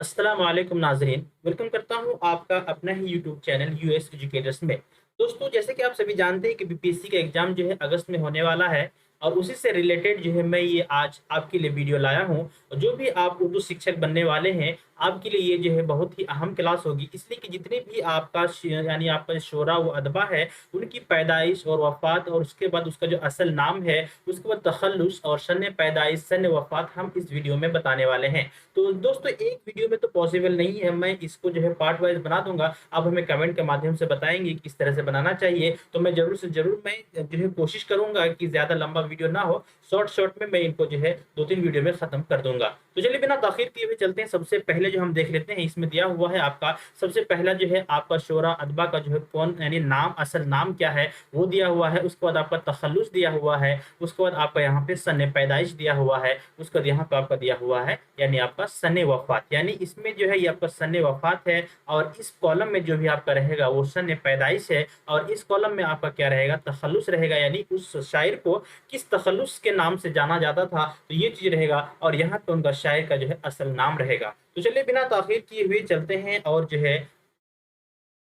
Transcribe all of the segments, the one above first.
अस्सलाम वालेकुम नाजरीन, वेलकम करता हूं आपका अपना ही यूट्यूब चैनल यूएस एजुकेटर्स में। दोस्तों, जैसे कि आप सभी जानते हैं कि बीपीएससी का एग्जाम जो है अगस्त में होने वाला है और उसी से रिलेटेड जो है मैं ये आज आपके लिए वीडियो लाया हूं। और जो भी आप उर्दू शिक्षक बनने वाले हैं, आपके लिए ये जो है बहुत ही अहम क्लास होगी, इसलिए कि जितने भी आपका यानी आपका शोरा व अदबा है, उनकी पैदाइश और वफात और उसके बाद उसका जो असल नाम है, उसके बाद तखल्लुस और सन पैदाइश सन वफात हम इस वीडियो में बताने वाले हैं। तो दोस्तों, एक वीडियो में तो पॉसिबल नहीं है, मैं इसको जो है पार्ट वाइज बना दूंगा। आप हमें कमेंट के माध्यम से बताएंगे किस तरह से बनाना चाहिए, तो मैं जरूर से जरूर मैं जो है कोशिश करूंगा कि ज्यादा लंबा वीडियो ना हो, शॉर्ट शॉर्ट में मैं इनको जो है 2-3 वीडियो में खत्म कर दूंगा। तो चलिए बिना ताखिर किए हुए चलते हैं। सबसे पहले जो हम देख लेते हैं, इसमें दिया हुआ है आपका सबसे पहला जो है आपका शोरा अदबा का जो है कौन यानी नाम, असल नाम क्या है वो दिया हुआ है। उसके बाद आपका तखल्लुस दिया हुआ है। उसके बाद आपका यहाँ पे सन पैदाइश दिया हुआ है। उसके बाद यहाँ पे आपका दिया हुआ है यानी आपका सन वफात, यानी इसमें जो है ये आपका सन वफात है। और इस कॉलम में जो भी आपका रहेगा वो सन पैदाइश है। और इस कॉलम में आपका क्या रहेगा, तखल्लुस रहेगा, यानी उस शायर को किस तखल्लुस के नाम से जाना जाता था, तो ये चीज रहेगा। और यहाँ पे उनका शायर का जो है असल नाम रहेगा। तो चलिए बिना ताखिर किए हुए चलते हैं और जो है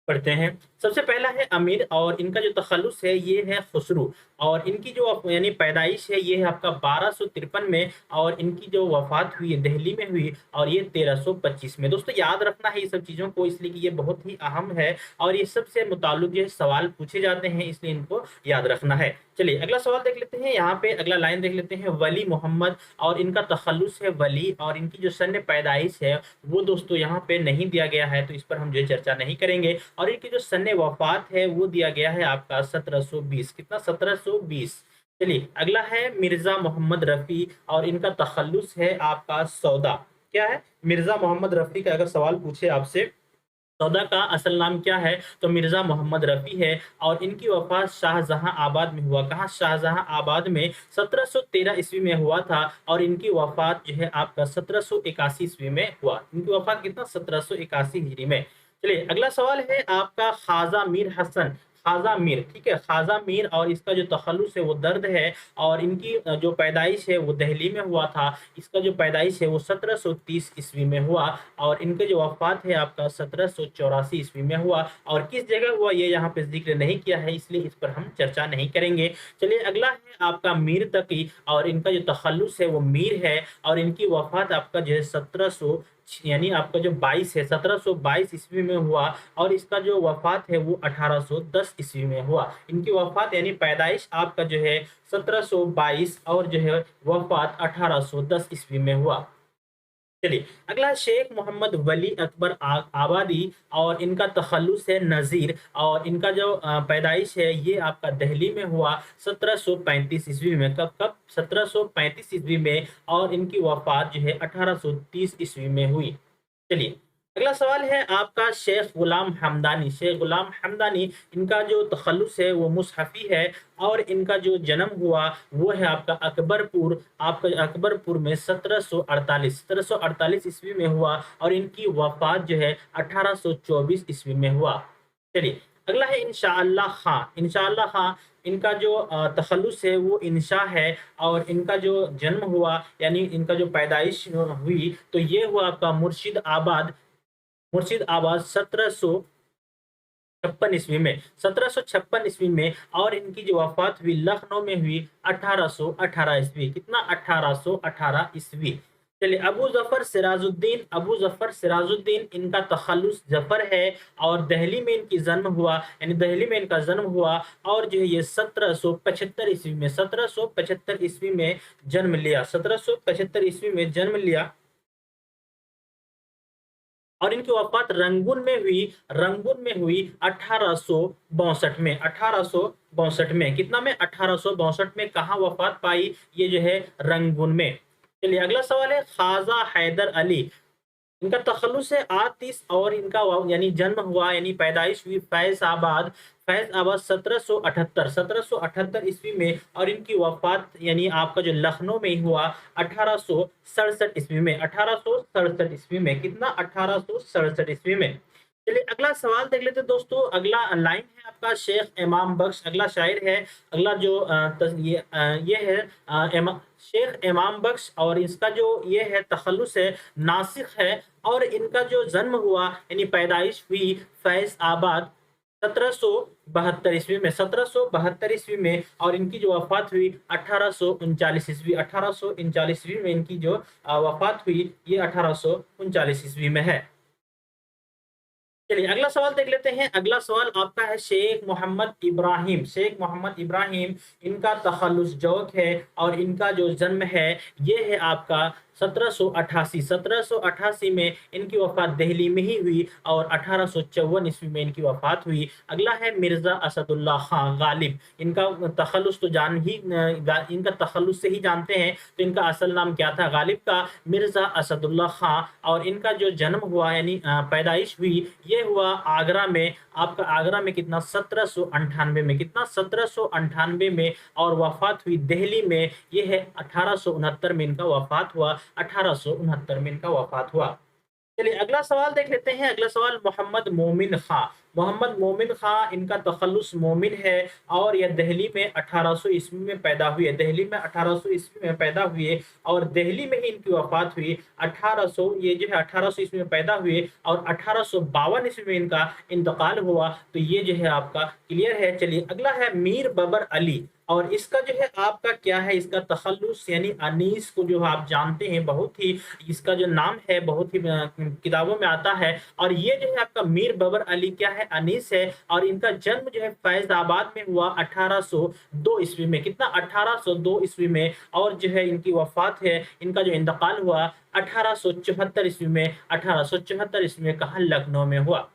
पढ़ते हैं। सबसे पहला है अमीर, और इनका जो तखल्लुस है ये है खुसरू। और इनकी जो यानी पैदाइश है ये है आपका 1253 में, और इनकी जो वफात हुई है दिल्ली में हुई, और ये 1325 में। दोस्तों, याद रखना है ये सब चीज़ों को, इसलिए कि ये बहुत ही अहम है और ये सबसे मुताल्लिक जो है सवाल पूछे जाते हैं, इसलिए इनको याद रखना है। चलिए अगला सवाल देख लेते हैं। यहाँ पे अगला लाइन देख लेते हैं, वली मोहम्मद, और इनका तखल्लुस है वली, और इनकी जो सन पैदाइश है वो दोस्तों यहाँ पे नहीं दिया गया है, तो इस पर हम जो है चर्चा नहीं करेंगे। और इनकी जो सन वफात है वो दिया गया है आपका 1720। कितना, 1720। चलिए अगला है मिर्जा मोहम्मद रफी, और इनका तखल्लुस है आपका सौदा। क्या है, मिर्जा मोहम्मद रफी का अगर सवाल पूछे आपसे सौदा का असल नाम क्या है, तो मिर्जा मोहम्मद रफी है। और इनकी वफात शाहजहां आबाद में हुआ। कहाँ, शाहजहां आबाद में 1713 ईस्वी में हुआ था। और इनकी वफात जो है आपका 1781 ईस्वी में हुआ। इनकी वफात कितना, 1781 हिजरी में। चलिए अगला सवाल है आपका ख्वाजा मीर हसन। ख्वाजा मीर, ठीक है, ख्वाजा मीर, और इसका जो तखल्लुस है वो दर्द है। और इनकी जो पैदाइश है वो दिल्ली में हुआ था। इसका जो पैदाइश है वो 1730 ईस्वी में हुआ। और इनके जो वफात है आपका 1784 ईस्वी में हुआ। और किस जगह हुआ ये यहाँ पे जिक्र नहीं किया है, इसलिए इस पर हम चर्चा नहीं करेंगे। चलिए अगला है आपका मीर तकी, और इनका जो तखल्लुस है वो मीर है। और इनकी वफात आपका जो है 1700 यानी आपका जो 22 है 1722 ईस्वी में हुआ। और इसका जो वफात है वो 1810 ईस्वी में हुआ। इनकी वफात यानी पैदाइश आपका जो है 1722, और जो है वफात 1810 ईस्वी में हुआ। चलिए अगला है शेख मोहम्मद वली अकबर आबादी, और इनका तखल्लुस है नज़ीर। और इनका जो पैदाइश है ये आपका दिल्ली में हुआ 1735 ईस्वी में। कब कब, 1735 ईस्वी में। और इनकी वफात जो है 1830 ईस्वी में हुई। चलिए अगला सवाल है आपका शेख गुलाम हमदानी। शेख गुलाम हमदानी, इनका जो तखल्लुस है वो मुसहफ़ी है। और इनका जो जन्म हुआ वो है आपका अकबरपुर, आपका अकबरपुर में 1748 ईस्वी में हुआ। और इनकी वफात जो है 1824 ईस्वी में हुआ। चलिए अगला है इंशाअल्लाह खां। इंशाअल्लाह खां, इनका जो तखल्लुस है वो इंशा है। और इनका जो जन्म हुआ यानी इनका जो पैदाइश हुई तो ये हुआ आपका मुर्शिद आबाद 1756 ईस्वी में, 1756 ईस्वी में। और इनकी जो वफात हुई लखनऊ में हुई 1818 ईस्वी। कितना, 1818 ईस्वी। चलिए अबू जफर सिराजुद्दीन, इनका तखल्लुस जफर है। और दिल्ली में इनकी जन्म हुआ, यानी दिल्ली में इनका जन्म हुआ। और जो है ये 1775 ईस्वी में, 1775 ईस्वी में जन्म लिया, 1775 ईस्वी में जन्म लिया। और इनकी वफात रंगून में हुई 1862 में, 1862 में। कितना में, 1862 में। कहाँ वफात पाई, ये जो है रंगून में। चलिए अगला सवाल है ख्वाजा हैदर अली। इनका तखल्लुस है आतिश, और इनका यानी जन्म हुआ यानी पैदाइश हुई फैज आबाद 1778 ईस्वी में। और इनकी वफात यानी आपका जो लखनऊ में ही हुआ 1867 ईस्वी में, 1867 ईस्वी में। कितना, 1867 ईस्वी में। चलिए अगला सवाल देख लेते हैं दोस्तों। अगला लाइन है आपका शेख इमाम बख्श, अगला शायर है। अगला जो ये है शेख इमाम बख्श, और इसका जो ये है तखल्लुस है नासिख है। और इनका जो जन्म हुआ यानी पैदाइश हुई फैज आबाद 1772 ईस्वी में, 1772 ईस्वी में, और इनकी जो वफात हुई 1839 ईस्वी, 1839 ईस्वी में इनकी जो वफात हुई ये 1839 ईस्वी में है। चलिए अगला सवाल देख लेते हैं। अगला सवाल आपका है शेख मोहम्मद इब्राहिम। शेख मोहम्मद इब्राहिम, इनका तखल्लुस जौक है और इनका जो जन्म है ये है आपका 1788, 1788 में इनकी वफात दिल्ली में ही हुई और 1854 ईस्वी में इनकी वफात हुई। अगला है मिर्ज़ा असदुल्ला खां गालिब। इनका तखल्लुस तो इनका तखल्लुस से ही जानते हैं। तो इनका असल नाम क्या था गालिब का? मिर्ज़ा असदुल्ला खां। और इनका जो जन्म हुआ यानी पैदाइश हुई ये हुआ आगरा में। आपका आगरा में कितना? 1798 में। कितना? 1798 में। और वफात हुई दिल्ली में, ये है 1869 में इनका वफात हुआ। 1869 में इनका वफात हुआ। चलिए अगला सवाल देख लेते हैं। अगला सवाल मोहम्मद मोमिन खां। मोहम्मद मोमिन खां, इनका तखल्लुस मोमिन है और यह दिल्ली में 1800 ईस्वी में पैदा हुए। दिल्ली में 1800 ईस्वी में पैदा हुए और दिल्ली में ही इनकी वफात हुई। 1800 ये जो है 1800 ईस्वी में पैदा हुए और 1852 ईस्वी में इनका इंतकाल हुआ। तो ये जो है आपका क्लियर है। चलिए अगला है मीर बबर अली। और इसका जो है आपका क्या है? इसका तखल्लुस यानी अनीस को जो आप जानते हैं, बहुत ही इसका जो नाम है बहुत ही किताबों में आता है। और ये जो है आपका मीर बबर अली क्या है? अनीस है। और इनका जन्म जो है फैजाबाद में हुआ 1802 ईस्वी में। कितना? 1802 ईस्वी में। और जो है इनकी वफात है, इनका जो इंतकाल हुआ 1874 ईस्वी में। 1874 ईस्वी में कहाँ? लखनऊ में हुआ।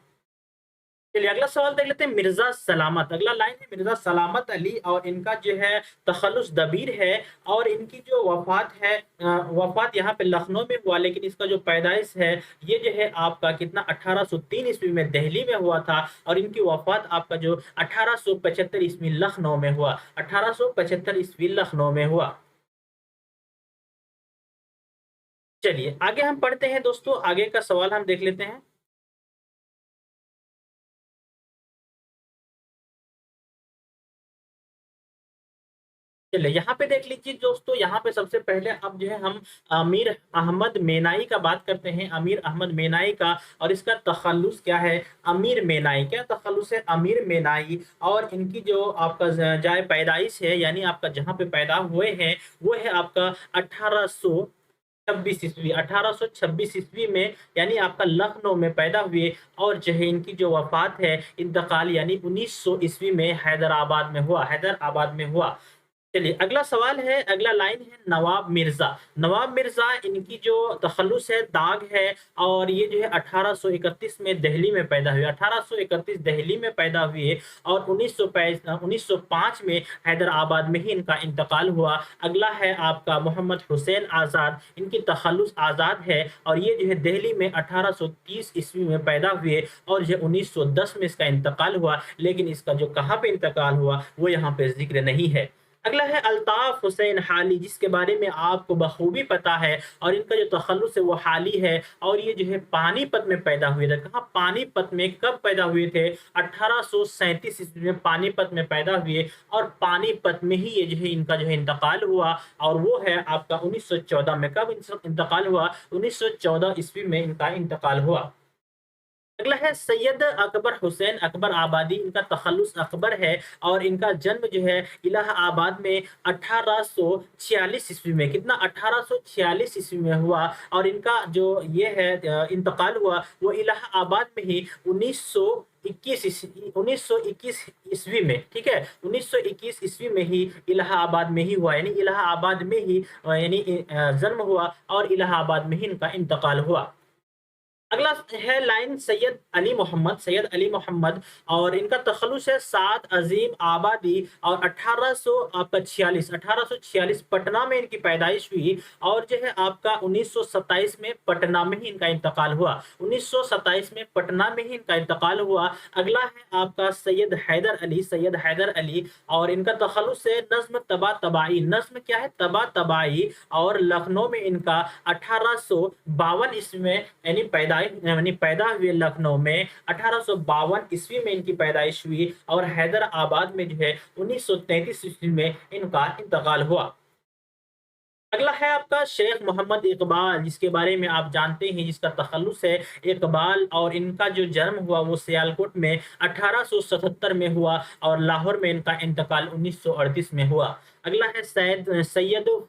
चलिए अगला सवाल देख लेते हैं। मिर्जा सलामत, अगला लाइन है मिर्जा सलामत अली, और इनका जो है तखल्लुस दबीर है। और इनकी जो वफात है वफात यहाँ पे लखनऊ में हुआ, लेकिन इसका जो पैदाइश है ये जो है आपका कितना? 1803 ईस्वी में दिल्ली में हुआ था। और इनकी वफात आपका जो 1875 ईस्वी लखनऊ में हुआ। 1875 ईस्वी लखनऊ में हुआ। चलिए आगे हम पढ़ते हैं दोस्तों। आगे का सवाल हम देख लेते हैं। चलिए यहाँ पे देख लीजिए दोस्तों। यहाँ पे सबसे पहले अब जो है हम अमीर अहमद मेनाई का बात करते हैं। अमीर अहमद मेनाई का, और इसका तखल्लुस क्या है? अमीर मेनाई। क्या तखल्लुस है? अमीर मेनाई। और इनकी जो आपका जाए पैदाइश है यानी आपका जहाँ पे पैदा हुए हैं वो है आपका 1826 ईस्वी। 1826 ईस्वी में यानी आपका लखनऊ में पैदा हुए। और जो है इनकी जो वफात है इंतकाल यानी 1900 ईस्वी में हैदराबाद में हुआ। हैदराबाद में हुआ। चलिए अगला सवाल है। अगला लाइन है नवाब मिर्जा। नवाब मिर्जा, इनकी जो तखल्लुस है दाग है। और ये जो है 1831 में दिल्ली में पैदा हुए। 1831 दिल्ली में पैदा हुए और 1905 में हैदराबाद में ही इनका इंतकाल हुआ। अगला है आपका मोहम्मद हुसैन आज़ाद। इनकी तखल्लुस आज़ाद है और ये जो है दिल्ली में 1830 ईस्वी में पैदा हुए और ये 1910 में इसका इंतकाल हुआ। लेकिन इसका जो कहाँ पे इंतकाल हुआ वो यहाँ पे जिक्र नहीं है। अगला है अल्ताफ हुसैन हाली, जिसके बारे में आपको बखूबी पता है। और इनका जो तखल्लुस है वो हाली है। और ये जो है पानीपत में पैदा हुए थे। कहाँ? पानीपत में। कब पैदा हुए थे? 1837 ईस्वी में पानीपत में पैदा हुए। और पानीपत में ही ये जो है इनका जो है इंतकाल हुआ। और वो है आपका 1914 में। कब इंतकाल हुआ? 1914 ईस्वी में इनका इंतकाल हुआ। अगला है सैयद अकबर हुसैन अकबर आबादी। इनका तखल्लुस अकबर है और इनका जन्म जो है इलाहाबाद में 1846 ईस्वी में। कितना? 1846 ईस्वी में हुआ। और इनका जो ये है इंतकाल हुआ वो इलाहाबाद में ही 1921 ईस्वी में। ठीक है, 1921 ईस्वी में ही इलाहाबाद में ही हुआ। यानी इलाहाबाद में ही जन्म हुआ और इलाहाबाद में ही इनका इंतकाल हुआ। अगला है लाइन सैयद अली मोहम्मद। सैयद अली मोहम्मद, और इनका तखल्लुस है सात अजीम आबादी। और 1846 पटना में इनकी पैदाइश हुई। और जो है आपका 1927 में पटना में ही इनका इंतकाल हुआ। 1927 में पटना में ही इनका इंतकाल हुआ। अगला है आपका सैयद हैदर अली। सैयद हैदर अली, और इनका तखल्लुस है नज्म तबा तबाई। नज्म क्या है? तबा तबाई। और लखनऊ में इनका 1852 ईस्वी में यानी पैदाइश यानी पैदा हुए लखनऊ में 1852 में इनकी पैदाइश हुई और हैदराबाद में जो है 1933 में इनका इंतकाल हुआ। अगला है आपका शेख मोहम्मद इकबाल, जिसके बारे में आप जानते हैं, जिसका तखल्लुस है इकबाल, और इनका जो जन्म हुआ वो सियालकोट में 1877 में हुआ और लाहौर में इनका इंतकाल 1938 में हुआ। अगला है सैयद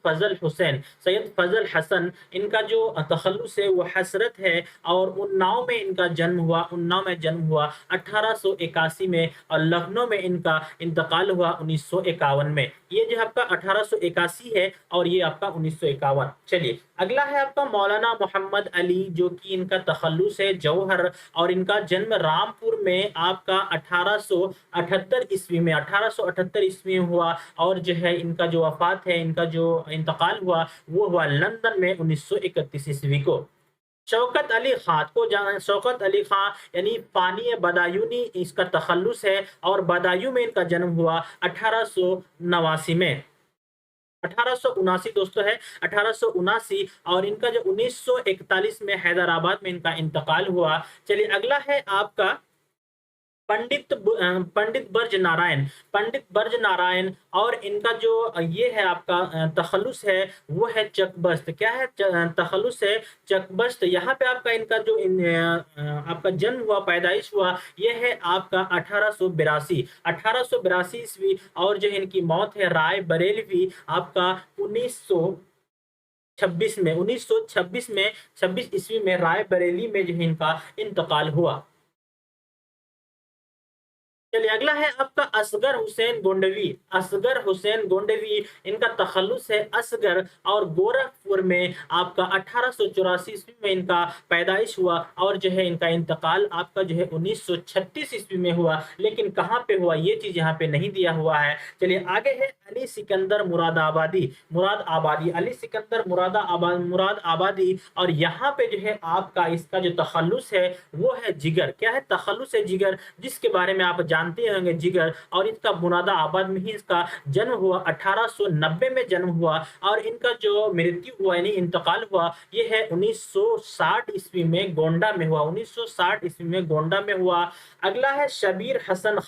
फजल हुसैन, सैयद फजल हसन, इनका जो तखल्लुस है वो हसरत है और उन्नाव में इनका जन्म हुआ, उन्नाव में जन्म हुआ 1881 में और लखनऊ में इनका इंतकाल हुआ 1951 में। ये जो आपका 1881 है और ये आपका 1951। चलिए अगला है आपका मौलाना मोहम्मद अली, जो कि इनका तखल्लुस है जौहर और इनका जन्म रामपुर में आपका 1878 ईस्वी में 1878 ईस्वी में हुआ और जो है इनका जो वफात है, इनका जो इंतकाल हुआ वो हुआ लंदन में 1931 ईस्वी को। शौकत अली खां को जान, शौकत अली खां यानी पानी बदायूनी इसका तखल्लुस है और बदायूं में इनका जन्म हुआ 1889 में, 1879 दोस्तों है 1879, और इनका जो 1941 में हैदराबाद में इनका इंतकाल हुआ। चलिए अगला है आपका पंडित ब्रज नारायण, पंडित ब्रज नारायण, और इनका जो ये है आपका तखल्लुस है वो है चकबस्त। क्या है तखल्लुस है चकबस्त। यहाँ पे आपका इनका जो आपका जन्म हुआ, पैदाइश हुआ, ये है आपका 1882 ईस्वी और जो इनकी मौत है राय बरेलवी आपका 1926 में 26 ईस्वी में राय बरेली में जो है इनका इंतकाल हुआ। चलिए अगला है आपका असगर हुसैन गोंडवी, असगर हुसैन गोंडवी, इनका तखल्लुस है असगर और गोरखपुर में आपका 1884 ईस्वी में इनका पैदाइश हुआ और जो है इनका इंतकाल आपका जो है 1936 ईस्वी में हुआ, लेकिन कहाँ पे हुआ ये चीज यहाँ पे नहीं दिया हुआ है। चलिए आगे है अली सिकंदर मुराद आबादी, अली सिकंदर मुराद आबादी, और यहाँ पे जो है आपका इसका जो तखल्लुस है वो है जिगर। क्या है तखल्लुस है जिगर, जिसके बारे में आप जानते होंगे जिगर, और इनका मुरादाबाद में ही इसका जन्म हुआ, 1890 में जन्म हुआ और इनका जो मृत्यु हुआ यानी इंतकाल हुआ ये है 1960 ईस्वी में गोंडा में हुआ, 1960 ईस्वी में गोंडा में हुआ। अगला है शबीर हसन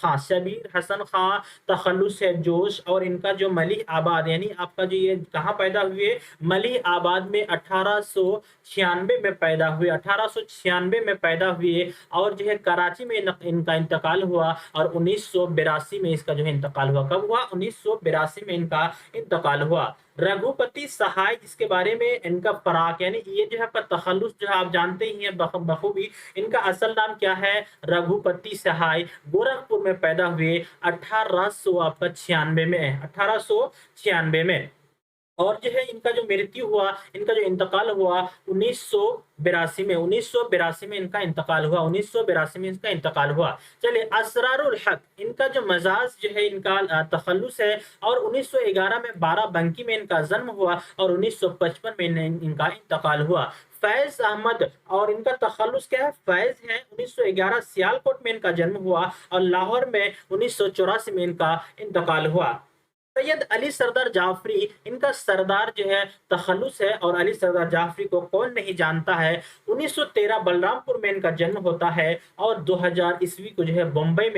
खां, तखल्लुस है जोश, और इनका जो मलिह आबाद यानी आपका जो ये कहाँ पैदा हुए, मलिह आबाद में 1896 में पैदा हुए, 1896 में पैदा हुए और जो है कराची में इनका इंतकाल हुआ और 1982 में इसका जो है इंतकाल हुआ। कब हुआ? 1982 में इनका इंतकाल हुआ। रघुपति सहाय, जिसके बारे में इनका फराक यानी ये जो है आपका तखल्लुस जो है आप जानते ही हैं बखूबी, इनका असल नाम क्या है? रघुपति सहाय, गोरखपुर में पैदा हुए 1896 में, 1896 में, और जो है इनका जो मृत्यु हुआ, इनका जो इंतकाल हुआ 1982 में इनका इंतकाल हुआ, 1982 में इसका इंतकाल हुआ। चलिए असरारुल हक, इनका जो मजाज जो है इनका तखल्लुस है और 1911 में बाराबंकी में इनका जन्म हुआ और 1955 में इनका इंतकाल हुआ। फैज अहमद, और इनका तखल्लुस क्या है? फैज है, 1911 सियालकोट में इनका जन्म हुआ और लाहौर में 1984 में इनका इंतकाल हुआ। सैयद अली सरदार जाफरी, इनका सरदार जो है तखल्लुस है और अली सरदार जाफरी को कौन नहीं जानता है। 1913 बलरामपुर में इनका जन्म होता है और 2000 ईस्वी को जो है मुंबई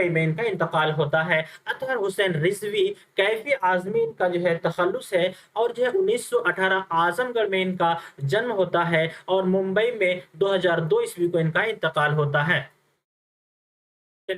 में इनका इंतकाल होता है। अतहर हुसैन रिजवी कैफी आजमी इनका जो है तखल्लुस है और जो है 1918 आजमगढ़ में इनका जन्म होता है और मुंबई में 2002 ईस्वी को इनका इंतकाल होता है।